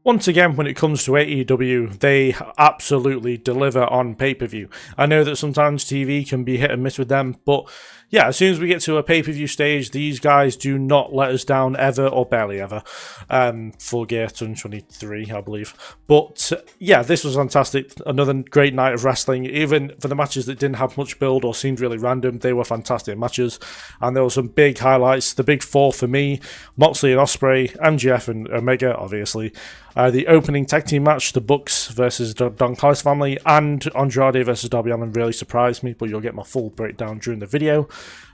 Once again, when it comes to AEW, they absolutely deliver on pay-per-view. I know that sometimes TV can be hit and miss with them, but yeah, as soon as we get to a pay-per-view stage, these guys do not let us down ever or barely ever. Full Gear 2023, I believe. But yeah, this was fantastic. Another great night of wrestling. Even for the matches that didn't have much build or seemed really random, they were fantastic matches. And there were some big highlights. The big four for me: Moxley and Ospreay, MJF and Omega, obviously. The opening tag team match, the Bucks versus Don Callis family, and Andrade versus Darby Allin really surprised me, but you'll get my full breakdown during the video.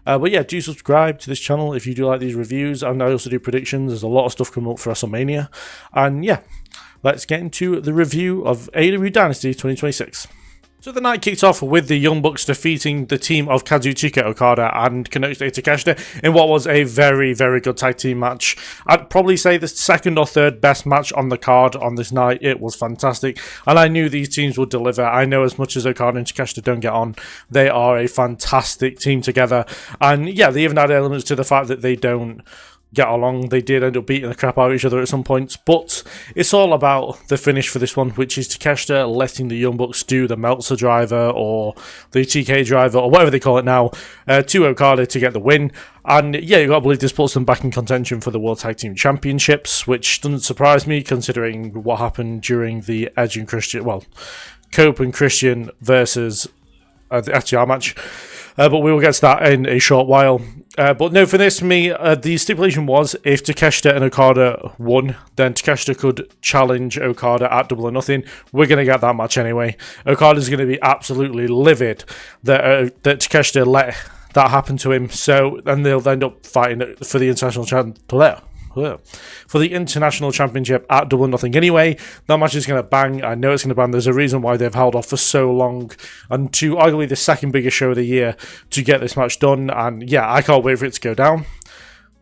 But yeah, do subscribe to this channel if you do like these reviews, and I also do predictions. There's a lot of stuff coming up for WrestleMania. And yeah, let's get into the review of AEW Dynasty 2026. So the night kicked off with the Young Bucks defeating the team of Kazuchika Okada and Kanosuke Takeshita in what was a very, very good tag team match. I'd probably say the second or third best match on the card on this night. It was fantastic, and I knew these teams would deliver. I know as much as Okada and Takeshita don't get on, they are a fantastic team together. And yeah, they even had elements to the fact that they don't get along. They did end up beating the crap out of each other at some points, but it's all about the finish for this one, which is Takeshita letting the Young Bucks do the Meltzer driver or the TK driver or whatever they call it now to Okada to get the win. And yeah, you gotta believe this puts them back in contention for the World Tag Team Championships, which doesn't surprise me considering what happened during the Edge and Christian, well, Cope and Christian versus the FTR match. But we will get to that in a short while. But no, for this, the stipulation was if Takeshita and Okada won, then Takeshita could challenge Okada at Double or Nothing. We're going to get that match anyway. Okada's going to be absolutely livid that Takeshita let that happen to him. So, and they'll end up fighting for the international championship at Double or Nothing anyway. That match is going to bang. I know it's going to bang. There's a reason why they've held off for so long and to arguably the second biggest show of the year to get this match done. And yeah, I can't wait for it to go down.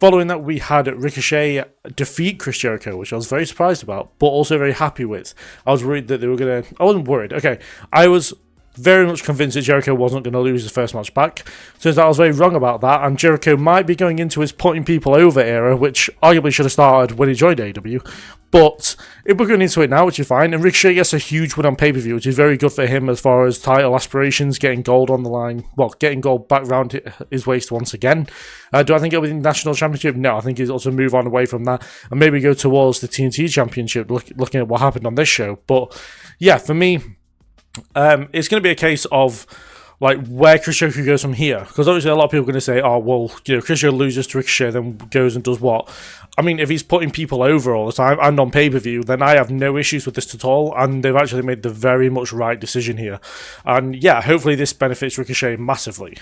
Following that, we had Ricochet defeat Chris Jericho, which I was very surprised about, but also very happy with. I was worried that they were going to... I wasn't worried. Okay, I was very much convinced that Jericho wasn't going to lose his first match back. Turns out I was very wrong about that, and Jericho might be going into his putting people over era, which arguably should have started when he joined AEW. But we're going into it now, which is fine. And Ricochet gets a huge win on pay-per-view, which is very good for him as far as title aspirations, getting gold on the line. Well, getting gold back round his waist once again. Do I think it'll be the national championship? No, I think he'll also move on away from that and maybe go towards the TNT championship, looking at what happened on this show. But yeah, for me, it's going to be a case of like where Chris Jericho goes from here, because obviously a lot of people are going to say, oh well, you know, Chris Jericho loses to Ricochet, then goes and does what? I mean, if he's putting people over all the time and on pay-per-view, then I have no issues with this at all, and they've actually made the very much right decision here. And yeah, hopefully this benefits Ricochet massively.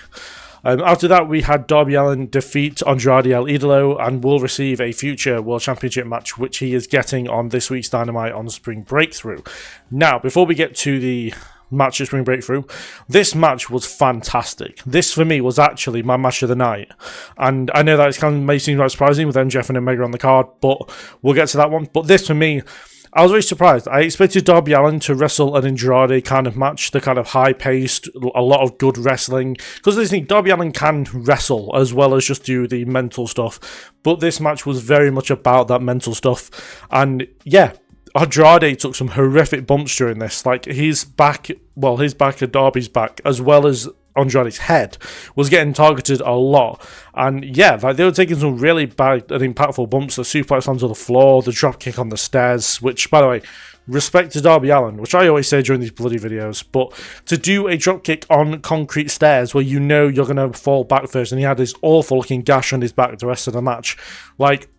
After that, we had Darby Allin defeat Andrade El Idolo and will receive a future World Championship match, which he is getting on this week's Dynamite on Spring Breakthrough. Now, before we get to the match at Spring Breakthrough, this match was fantastic. This, for me, was actually my match of the night. And I know that it may seem quite surprising with MJF and Omega on the card, but we'll get to that one. But this, for me, I was very surprised. I expected Darby Allin to wrestle an Andrade kind of match, the kind of high-paced, a lot of good wrestling. Because I think Darby Allin can wrestle as well as just do the mental stuff. But this match was very much about that mental stuff. And yeah, Andrade took some horrific bumps during this. Like his back and Darby's back, as well as Andrade's head, was getting targeted a lot. And yeah, like they were taking some really bad and impactful bumps. The suplex onto the floor, the drop kick on the stairs, which, by the way, respect to Darby Allin, which I always say during these bloody videos, but to do a drop kick on concrete stairs where you know you're going to fall back first, and he had this awful looking gash on his back the rest of the match, like,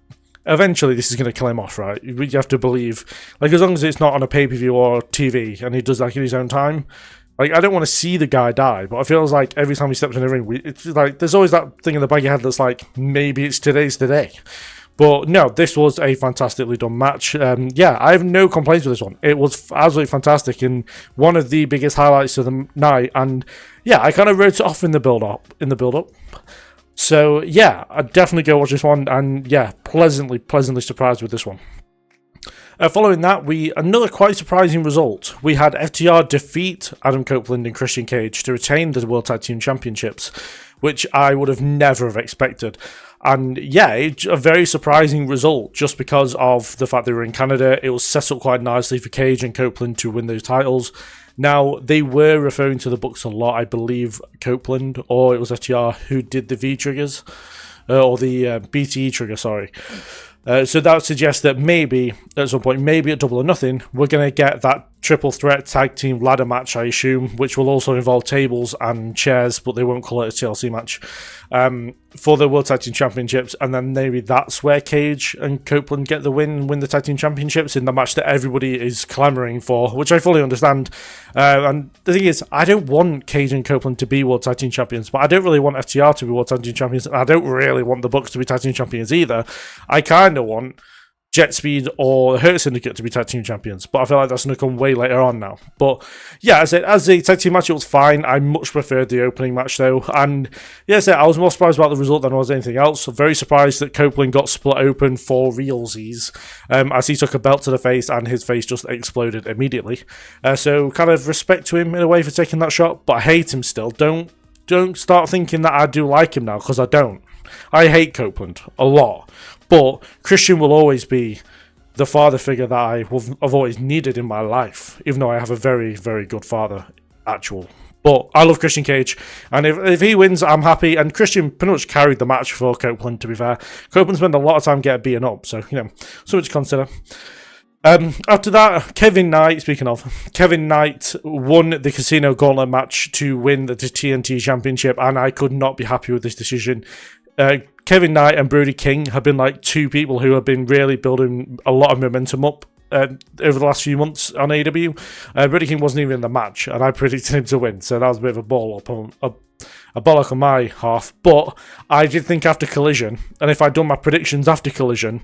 eventually this is going to kill him off, right? You have to believe, like, as long as it's not on a pay-per-view or TV and he does that in his own time. Like, I don't want to see the guy die, but it feels like every time he steps in the ring, it's like there's always that thing in the back of your head that's like, maybe it's today's the day. But no, this was a fantastically done match. Yeah, I have no complaints with this one. It was absolutely fantastic and one of the biggest highlights of the night. And yeah, I kind of wrote it off in the build-up. So yeah, I'd definitely go watch this one. And yeah, pleasantly surprised with this one. Following that, another quite surprising result. We had FTR defeat Adam Copeland and Christian Cage to retain the World Tag Team Championships, which I would have never have expected. And yeah, it's a very surprising result just because of the fact they were in Canada. It was set up quite nicely for Cage and Copeland to win those titles. Now, they were referring to the books a lot. I believe Copeland, or it was FTR, who did the V triggers, or the BTE trigger, sorry. So that suggests that maybe, at some point, maybe at Double or Nothing, we're going to get that triple threat tag team ladder match, I assume, which will also involve tables and chairs, but they won't call it a TLC match, for the World Tag Team Championships. And then maybe that's where Cage and Copeland get the win the Tag Team Championships in the match that everybody is clamouring for, which I fully understand. And the thing is, I don't want Cage and Copeland to be World Tag Team Champions, but I don't really want FTR to be World Tag Team Champions, and I don't really want the Bucks to be Tag Team Champions either. I kind of want Jet Speed or Hurt Syndicate to be tag team champions, but I feel like that's going to come way later on now. But yeah, as a tag team match, it was fine. I much preferred the opening match though, and yeah, I was more surprised about the result than I was anything else. I'm very surprised that Copeland got split open for realsies, as he took a belt to the face and his face just exploded immediately. So kind of respect to him in a way for taking that shot, but I hate him still. Don't start thinking that I do like him now, because I don't. I hate Copeland a lot. But Christian will always be the father figure that I've always needed in my life, even though I have a very, very good father, actual. But I love Christian Cage, and if he wins, I'm happy. And Christian pretty much carried the match for Copeland, to be fair. Copeland spent a lot of time getting beaten up, so, something to consider. After that, Kevin Knight won the Casino Gauntlet match to win the TNT Championship, and I could not be happy with this decision. Kevin Knight and Brody King have been like two people who have been really building a lot of momentum up over the last few months on AEW. Brody King wasn't even in the match, and I predicted him to win, so that was a bit of a bollock on my half. But I did think after Collision, and if I'd done my predictions after Collision,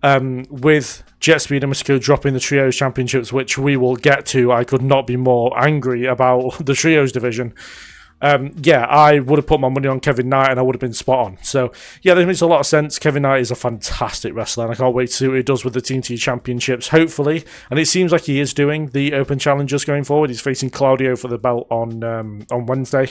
with Jet Speed and Mystico dropping the Trios Championships, which we will get to, I could not be more angry about the Trios division. I would have put my money on Kevin Knight and I would have been spot on. So, yeah, this makes a lot of sense. Kevin Knight is a fantastic wrestler, and I can't wait to see what he does with the TNT Championships, hopefully. And it seems like he is doing the Open Challengers going forward. He's facing Claudio for the belt on Wednesday.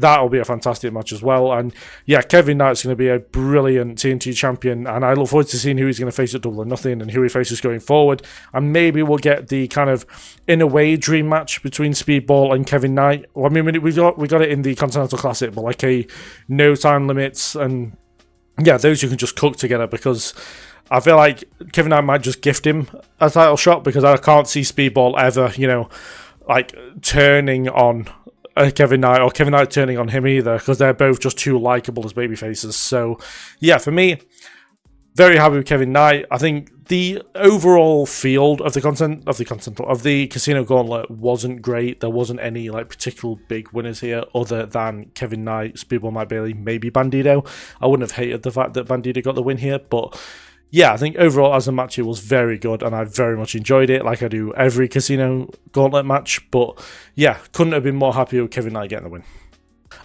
That'll be a fantastic match as well. And yeah, Kevin Knight's going to be a brilliant TNT champion, and I look forward to seeing who he's going to face at Double or Nothing and who he faces going forward. And maybe we'll get the kind of, in a way, dream match between Speedball and Kevin Knight. Well, I mean, we got it in the Continental Classic, but like a no time limits, and yeah, those who can just cook together, because I feel like Kevin Knight might just gift him a title shot, because I can't see Speedball ever, like turning on Kevin Knight, or Kevin Knight turning on him either, because they're both just too likable as babyfaces. So yeah, for me, very happy with Kevin Knight. I think the overall field of the Casino Gauntlet wasn't great. There wasn't any like particular big winners here other than Kevin Knight, Speedball, Mike Bailey, maybe Bandito. I wouldn't have hated the fact that Bandito got the win here, but yeah, I think overall as a match it was very good, and I very much enjoyed it, like I do every Casino Gauntlet match. But yeah, couldn't have been more happy with Kevin Knight getting the win.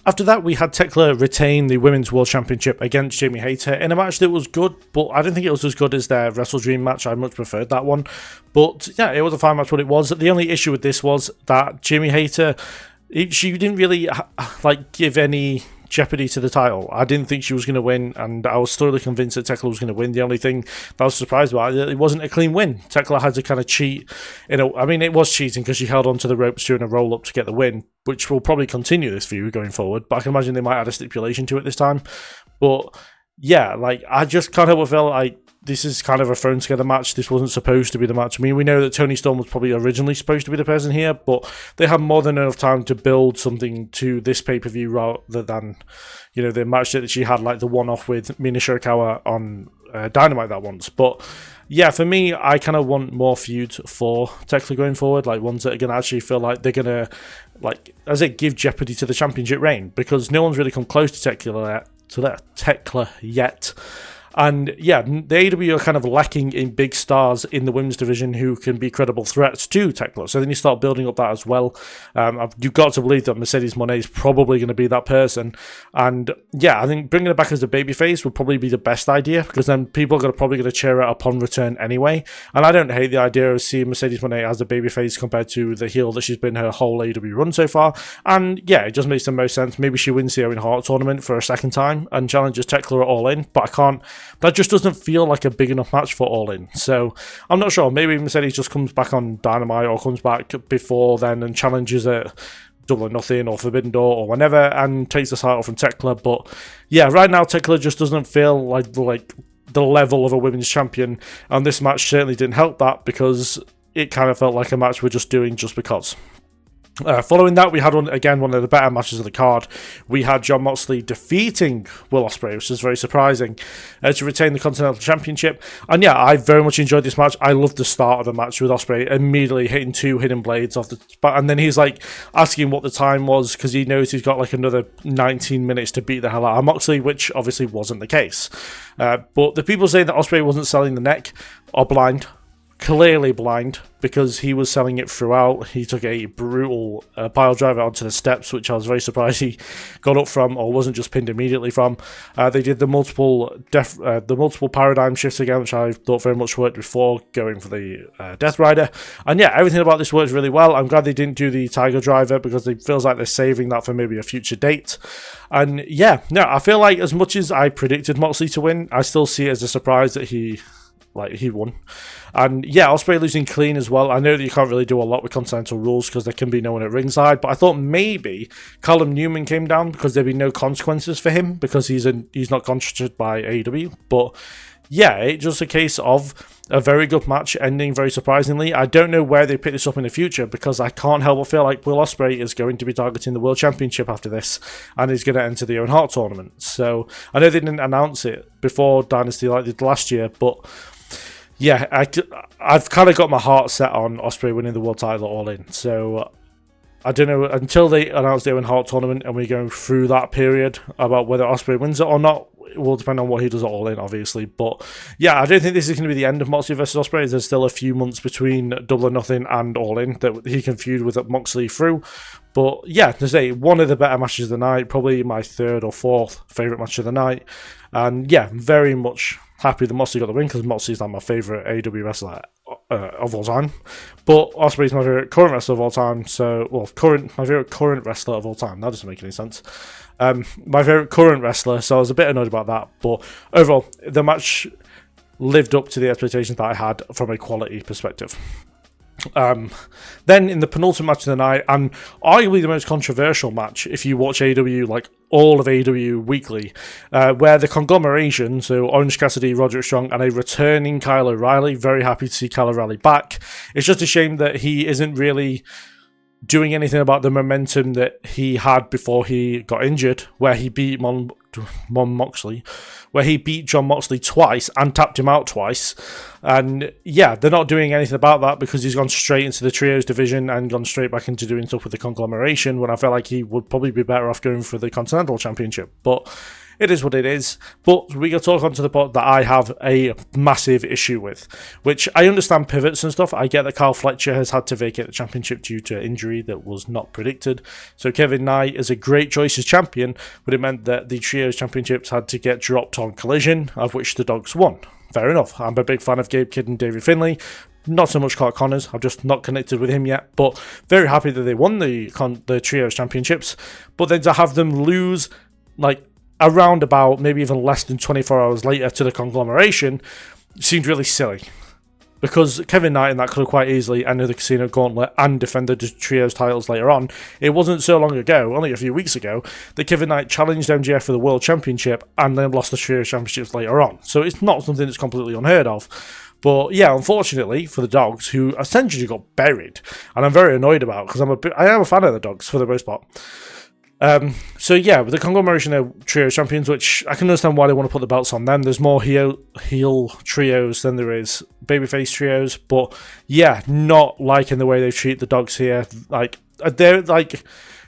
After that, we had Tekla retain the Women's World Championship against Jamie Hayter in a match that was good, but I don't think it was as good as their Wrestle Dream match. I much preferred that one. But yeah, it was a fine match what it was. The only issue with this was that Jamie Hayter, she didn't really give any jeopardy to the title. I didn't think she was going to win, and I was thoroughly convinced that Tekla was going to win. The only thing that I was surprised about, it wasn't a clean win. Tekla had to kind of cheat. It was cheating because she held onto the ropes during a roll-up to get the win, which will probably continue this feud going forward, but I can imagine they might add a stipulation to it this time. But yeah, I just kind of felt like this is kind of a thrown together match. This wasn't supposed to be the match. I mean, we know that Toni Storm was probably originally supposed to be the person here, but they had more than enough time to build something to this pay-per-view rather than, the match that she had, like the one-off with Mina Shirakawa on Dynamite that once. But yeah, for me, I kind of want more feuds for Tekla going forward, like ones that are going to actually feel like they're going to, give jeopardy to the championship reign, because no one's really come close to Tekla yet. And yeah, the AEW are kind of lacking in big stars in the women's division who can be credible threats to Tekla. So then you start building up that as well. You've got to believe that Mercedes Moné is probably going to be that person. And yeah, I think bringing her back as a babyface would probably be the best idea, because then people are probably going to cheer her upon return anyway. And I don't hate the idea of seeing Mercedes Moné as a babyface compared to the heel that she's been her whole AEW run so far. And yeah, it just makes the most sense. Maybe she wins the Owen Hart tournament for a second time and challenges Tekla at All In, but that just doesn't feel like a big enough match for All In. So I'm not sure. Maybe Mercedes just comes back on Dynamite or comes back before then and challenges at Double or Nothing or Forbidden Door or whenever and takes the title from Tekla. But yeah, right now Tekla just doesn't feel like the level of a women's champion, and this match certainly didn't help that, because it kind of felt like a match we're just doing just because. Following that, we had one of the better matches of the card. We had Jon Moxley defeating Will Ospreay, which is very surprising, to retain the Continental Championship. And yeah, I very much enjoyed this match. I loved the start of the match with Ospreay immediately hitting 2 hidden blades off the spot, and then he's like asking what the time was because he knows he's got like another 19 minutes to beat the hell out of Moxley, which obviously wasn't the case. But the people saying that Ospreay wasn't selling the neck are blind. Clearly blind, because he was selling it throughout. He took a brutal pile driver onto the steps, which I was very surprised he got up from, or wasn't just pinned immediately from. They did the multiple paradigm shifts again, which I thought very much worked before going for the Death Rider. And yeah, everything about this works really well. I'm glad they didn't do the Tiger Driver, because it feels like they're saving that for maybe a future date. And yeah, no, I feel like as much as I predicted Moxley to win, I still see it as a surprise that he won. And yeah, Ospreay losing clean as well. I know that you can't really do a lot with Continental rules because there can be no one at ringside, but I thought maybe Callum Newman came down because there'd be no consequences for him because he's not contracted by AEW. But yeah, it's just a case of a very good match ending very surprisingly. I don't know where they pick this up in the future, because I can't help but feel like Will Ospreay is going to be targeting the World Championship after this, and he's going to enter the Owen Hart tournament. So I know they didn't announce it before Dynasty like they did last year, but yeah, I've kind of got my heart set on Ospreay winning the world title All In. So I don't know, until they announce the Owen Hart tournament and we go through that period about whether Ospreay wins it or not. It will depend on what he does at All In, obviously. But yeah, I don't think this is going to be the end of Moxley versus Ospreay. There's still a few months between Double or Nothing and All In that he can feud with Moxley through. But yeah, to say, one of the better matches of the night, probably my third or fourth favourite match of the night. And yeah, very much happy that Moxley got the win, because Moxley's not my favourite AEW wrestler of all time. But Ospreay's my favourite current wrestler of all time. My favourite current wrestler of all time. That doesn't make any sense. My favourite current wrestler, so I was a bit annoyed about that. But overall, the match lived up to the expectations that I had from a quality perspective. Then in the penultimate match of the night, and arguably the most controversial match if you watch AEW, like all of AEW weekly, where the conglomeration, so Orange Cassidy, Roderick Strong, and a returning Kyle O'Reilly, very happy to see Kyle O'Reilly back. It's just a shame that he isn't really doing anything about the momentum that he had before he got injured, where he beat where he beat Jon Moxley twice and tapped him out twice. And yeah, they're not doing anything about that because he's gone straight into the trios division and gone straight back into doing stuff with the conglomeration, when I felt like he would probably be better off going for the Continental Championship. But it is what it is. But we can talk on to the part that I have a massive issue with, which I understand pivots and stuff. I get that Kyle Fletcher has had to vacate the championship due to injury that was not predicted. So Kevin Knight is a great choice as champion, but it meant that the Trios Championships had to get dropped on Collision, of which the Dogs won. Fair enough. I'm a big fan of Gabe Kidd and David Finlay. Not so much Clark Connors. I've just not connected with him yet. But very happy that they won the Trios Championships. But then to have them lose, like, around about maybe even less than 24 hours later to the conglomeration seemed really silly, because Kevin Knight in that could have quite easily ended the Casino Gauntlet and defended the Trios titles later on. It wasn't so long ago, only a few weeks ago, that Kevin Knight challenged MJF for the World Championship and then lost the Trios Championships later on. So it's not something that's completely unheard of. But yeah, unfortunately for the Dogs, who essentially got buried, and I'm very annoyed about, because I am a fan of the Dogs for the most part. So yeah, with the conglomeration of trio champions, which I can understand why they want to put the belts on them. There's more heel trios than there is babyface trios, but yeah, not liking the way they treat the Dogs here. Like they're like,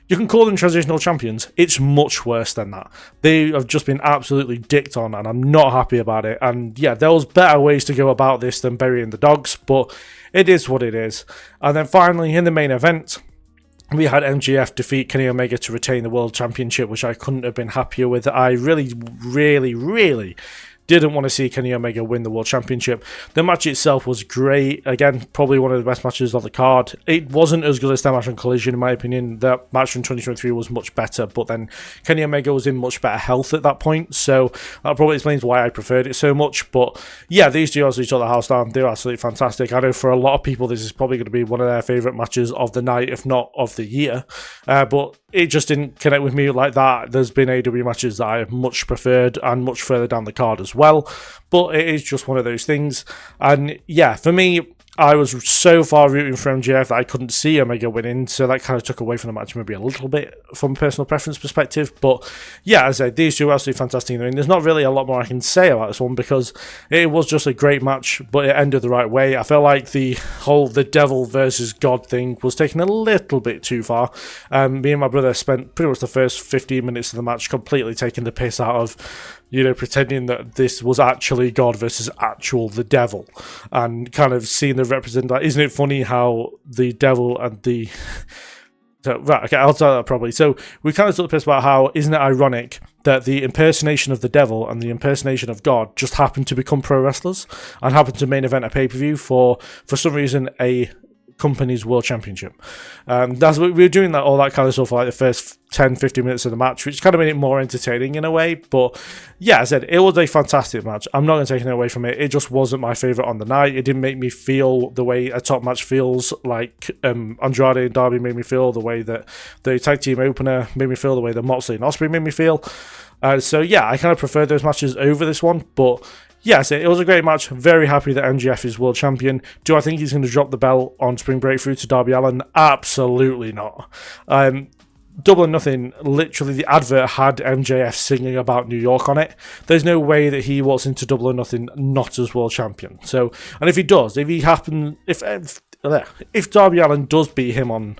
You can call them transitional champions. It's much worse than that. They have just been absolutely dicked on, and I'm not happy about it. And yeah, there was better ways to go about this than burying the dogs, but it is what it is. And then finally, in the main event, we had MJF defeat Kenny Omega to retain the World Championship, which I couldn't have been happier with. I really didn't want to see Kenny Omega win the World Championship. The match itself was great. Again, probably one of the best matches of the card. It wasn't as good as that match on Collision, in my opinion. That match from 2023 was much better, but then Kenny Omega was in much better health at that point, so that probably explains why I preferred it so much. But yeah, these two also took the house down. They're absolutely fantastic. I know for a lot of people, this is probably going to be one of their favourite matches of the night, if not of the year. But it just didn't connect with me like that. There's been AEW matches that I have much preferred and much further down the card as well, but it is just one of those things. And yeah, for me, I was so far rooting for MJF that I couldn't see Omega winning, so that kind of took away from the match maybe a little bit from a personal preference perspective. But yeah, as I said, these two are absolutely fantastic in the ring. There's not really a lot more I can say about this one because it was just a great match, but it ended the right way. I felt like the devil versus God thing was taken a little bit too far. Me and my brother spent pretty much the first 15 minutes of the match completely taking the piss out of, pretending that this was actually God versus actual the devil, and kind of seeing the represent that. Isn't it funny how the devil and the... So, right, okay, I'll tell that probably. So we kind of took the piss about how, isn't it ironic that the impersonation of the devil and the impersonation of God just happened to become pro wrestlers and happened to main event a pay-per-view for some reason, a company's world championship. That's what we were doing, all that kind of stuff for like the first 10-15 minutes of the match, which kind of made it more entertaining in a way. But yeah, as I said, it was a fantastic match. I'm not going to take it away from it. It just wasn't my favourite on the night. It didn't make me feel the way a top match feels, like Andrade and Darby made me feel, the way that the tag team opener made me feel, the way that Moxley and Ospreay made me feel. So yeah, I kind of prefer those matches over this one, but yes, it was a great match. Very happy that MJF is world champion. Do I think he's going to drop the belt on Spring Breakthrough to Darby Allin? Absolutely not. Double or Nothing, literally the advert had MJF singing about New York on it. There's no way that he walks into Double or Nothing not as world champion. So, and if he does, if Darby Allin does beat him on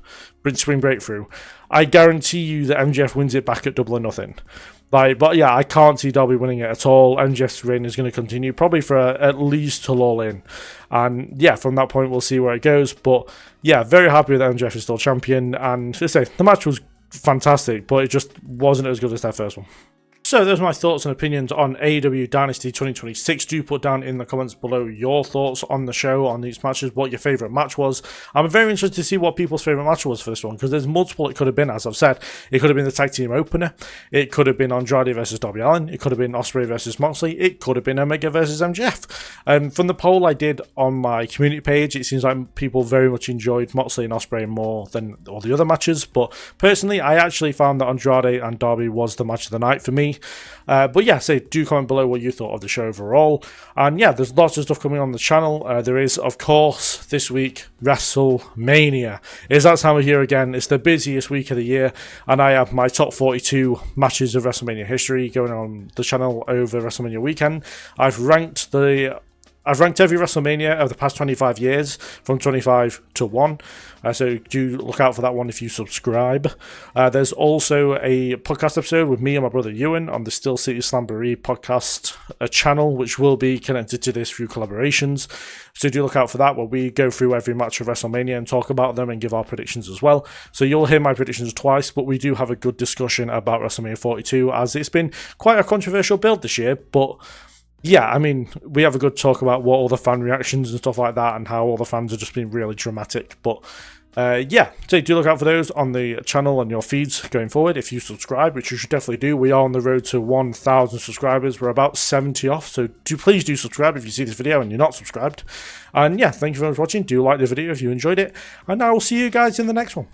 Spring Breakthrough, I guarantee you that MJF wins it back at Double or Nothing. But yeah, I can't see Darby winning it at all. MJF's reign is going to continue, probably for at least till All In. And yeah, from that point, we'll see where it goes. But yeah, very happy that MJF is still champion. And let's say, the match was fantastic, but it just wasn't as good as that first one. So those are my thoughts and opinions on AEW Dynasty 2026. Do put down in the comments below your thoughts on the show, on these matches, what your favourite match was. I'm very interested to see what people's favourite match was for this one, because there's multiple it could have been, as I've said. It could have been the tag team opener. It could have been Andrade versus Darby Allin. It could have been Ospreay versus Moxley. It could have been Omega versus MJF. From the poll I did on my community page, it seems like people very much enjoyed Moxley and Ospreay more than all the other matches. But personally, I actually found that Andrade and Darby was the match of the night for me. But yeah, do comment below what you thought of the show overall. And yeah, there's lots of stuff coming on the channel. There is, of course, this week, WrestleMania. It's that time of year again. It's the busiest week of the year, and I have my top 42 matches of WrestleMania history going on the channel over WrestleMania weekend. I've ranked every WrestleMania of the past 25 years from 25 to 1. So do look out for that one if you subscribe. There's also a podcast episode with me and my brother Ewan on the Still City Slamboree podcast channel, which will be connected to this through collaborations. So do look out for that, where we go through every match of WrestleMania and talk about them and give our predictions as well. So you'll hear my predictions twice, but we do have a good discussion about WrestleMania 42, as it's been quite a controversial build this year, but yeah, I mean, we have a good talk about what all the fan reactions and stuff like that, and how all the fans have just been really dramatic. But yeah, so do look out for those on the channel and your feeds going forward. If you subscribe, which you should definitely do, we are on the road to 1,000 subscribers. We're about 70 off, so please do subscribe if you see this video and you're not subscribed. And yeah, thank you very much for watching. Do like the video if you enjoyed it, and I will see you guys in the next one.